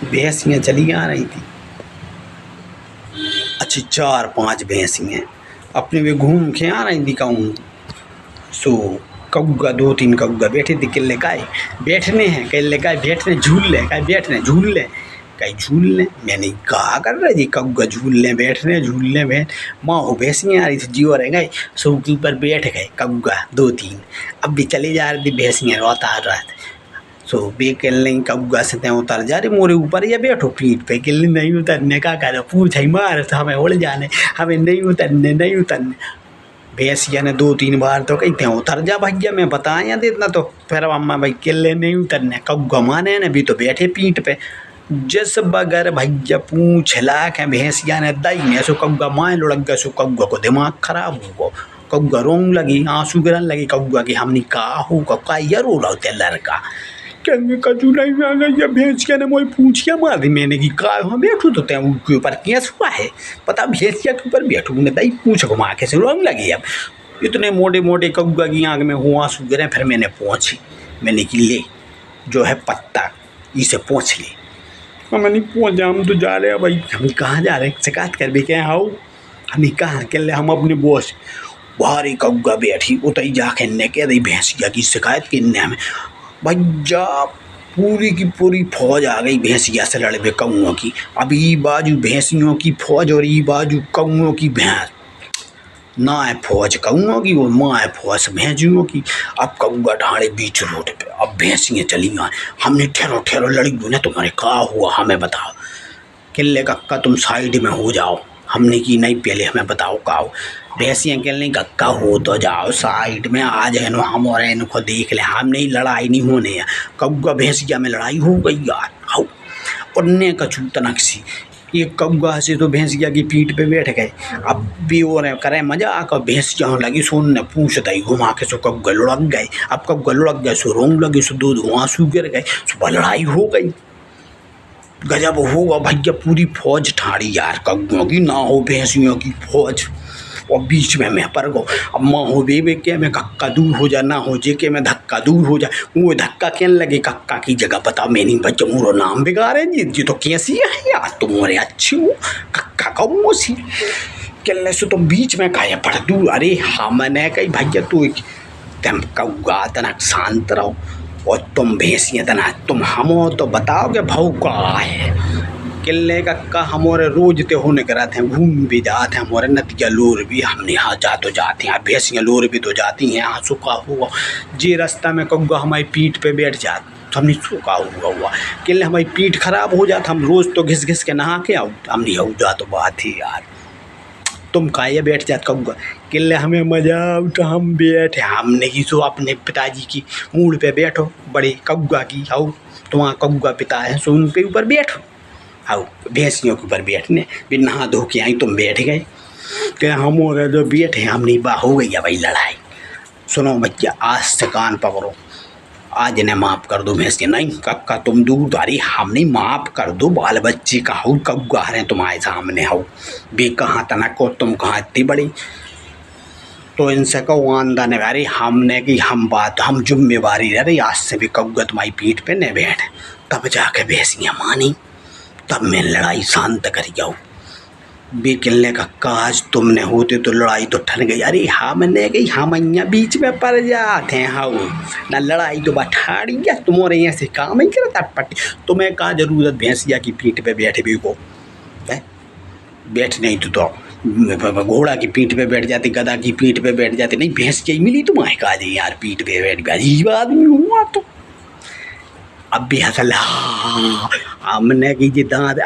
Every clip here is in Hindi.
भैंसियाँ चली आ रही थी, अच्छी 4-5 भैंसियाँ अपने वे घूम के आ रही थी कहूँ। सो कौआ 2-3 कौआ बैठे थे, किले गाय बैठने हैं, किले गाय बैठने झूल ले, गाय बैठने झूल ले, गाय झूल ले। मैंने कहा कर रहे जी कौआ झूल ले बैठने झूल ले बैठ। माँ हो भैंसियाँ आ रही थी जियो रह गए, सो के ऊपर बैठ गए कौआ 2-3। अब भी चले जा रही थी भैंसियाँ, रोता आ रहा था। सो बे किले कौआ से उतर जा रहे मोरे ऊपर या बैठो पीठ पे, किले नहीं उतरने का करो, पूछ ही मार तो हमें उड़ जाने, हमें नहीं उतरने नहीं उतरने। भैंसिया ने 2-3 बार तो कहते हैं उतर जा भैया, मैं बताया देना तो फिर अम्मा भाई किले नहीं उतरने। कौआ माने ने भी तो बैठे पीठ पे, जिस बगर भैया पूछ लाख है भैंसिया ने दई ने। सो कौआ माए लुढ़क गया, सो कौआ को दिमाग खराब हुआ, कौआ रोने लगी, आंसू गिरने लगी कौआ की। हमने कहा हो कौआ ये रो रहा होते लड़का कहने कजू नहीं मांगा, ये भैंसिया ने मोई पूछिया मार दी। मैंने की कहा हम बैठू तो तैं उसके ऊपर केस हुआ है, पता भैंसिया के ऊपर बैठू ने दई पूछ घुमा के से रोने लगी। अब इतने मोटे मोटे कौआ की आँख में हुआ आंसू गिरे। फिर मैंने पहुँची, मैंने की ले जो है पत्ता इसे पहुँच ले। मैंने पहुँचा, हम तो जा रहे हैं भाई। हम कहाँ जा रहे हैं, शिकायत कर भी क्या आओ, हम कहाँ के ले, हम अपने बॉस भारी कौआ बैठी उतई जाके ने कह दी भैंसिया की शिकायत करने हमें। भैया पूरी की पूरी फौज आ गई भैंसिया से लड़े कौओं की। अब ई बाजू भैंसियों की फौज और ई बाजू कौओं की भैंस, ना है फौज कौओं की और माँ है फौज भैंसियों की। अब कौआ ढाड़े बीच रोड पे, अब भैंसियाँ चली आए। हमने ठहरो ठहरो लड़ी ने तुम्हारे कहा हुआ हमें बताओ। किले कक्का तुम साइड में हो जाओ, हमने की नहीं पहले हमें बताओ का भैंसियाँ किले कक्का हो तो जाओ साइड में आ जाए नो, हम और इनको देख ले, हम नहीं लड़ाई नहीं होने। कौआ भैंसिया में लड़ाई हो गई यार, हाउ उन्ने कछू तनक सी एक कौआ से तो भैंसिया की पीठ पे बैठ गए। अब भी और करे मजाक, भैंसिया लगी सोने पूछ दई घुमा के, सो कौआ लुढ़क गए। अब कौआ लुढ़क गए सो रोंग लगे, सो दूध आंसू गिर गए, सुबह लड़ाई हो गई। गजब होगा भैया, पूरी फौज ठाड़ी यार कौओं की, ना हो भैंसियों की फौज। और बीच में मैं पर गो, अब माँ हो बेबे के मैं कक्का दूर हो जा, ना हो जे के मैं धक्का दूर हो जा। वो धक्का कहने लगे कक्का की जगह पता मैं नहीं बच्चा मोरो नाम बिगाड़े जी तो कैसी है यार तुम्हारे अच्छी हो कक्का कौन सी कहने से तुम बीच में काया पड़ दूर। अरे हमने कही भैया तू तुम कौआ तना शांत रहो और तुम भैंसियाँ तना तुम हमो तो बताओगे भाव का है। किले कक्का हमारे रोज ते होने कराते हैं, घूम भी जाते हैं हमारे नदिया लोर भी, हमने यहाँ जा तो जाते हैं, भैंसियाँ लोर भी तो जाती हैं। यहाँ सूखा हुआ जे रास्ता में कौआ हमारी पीठ पे बैठ जाता तो हमने सूखा हुआ किले हमारी पीठ खराब हो जाता, हम रोज़ तो घिस घिस के नहा के आओ, हमने हो जा तो बात ही यार। तुम काये बैठ जात कौआ किले हमें मजा उठा, हम बैठे, हमने की सो अपने पिताजी की मूड पे बैठो, बड़े कौआ की आओ तुम्हारा कौआ पिता है सो उन पे ऊपर बैठो, आओ भैंसियों के ऊपर बैठने भी नहा धो के आई तुम बैठ गए। क्या हम और जो बैठे हमने बा हो गई है भाई लड़ाई। सुनो भैया आज से कान पकड़ो, आज इन्हें माफ़ कर दो भैंसियाँ, नहीं कक्का तुम दूर दारी हमने माफ़ कर दो, बाल बच्चे का हो कौआ रहे तुम्हारे सामने हो बे कहाँ तनक को तुम कहाँ इतनी बड़ी, तो इनसे कहो आंदा ने अरे हमने की हम बात हम जिम्मेवारी रहे आज से भी कौआ तुम्हारी पीठ पे न बैठ। तब जाके भैंसियाँ मानी, तब मैं लड़ाई शांत कर जाऊँ। बे किले का काज तुमने होते तो लड़ाई तो ठन गई। अरे हमने गई हम यहाँ बीच में पड़ जाते हैं, हाँ ना लड़ाई तो बठाड़ी या तुम्हारे यहाँ से काम ही करता पट्टी। तुम्हें कहा जरूरत भैंसिया की पीठ पे बैठे भी को बैठ नहीं तो घोड़ा की पीठ पे बैठ जाते, गधा की पीठ पे बैठ जाते, नहीं भैंसिया ही मिली तुम्हारे कहा जाए यार पीठ पे बैठ गया अजीब आदमी हुआ। तो अब भी हंसल हमने की जी दांत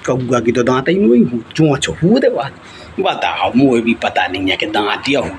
कौआ की तो दांत ही नहीं चोंच हो दे बात बताओ, मुझे भी पता नहीं है कि दांत या हो।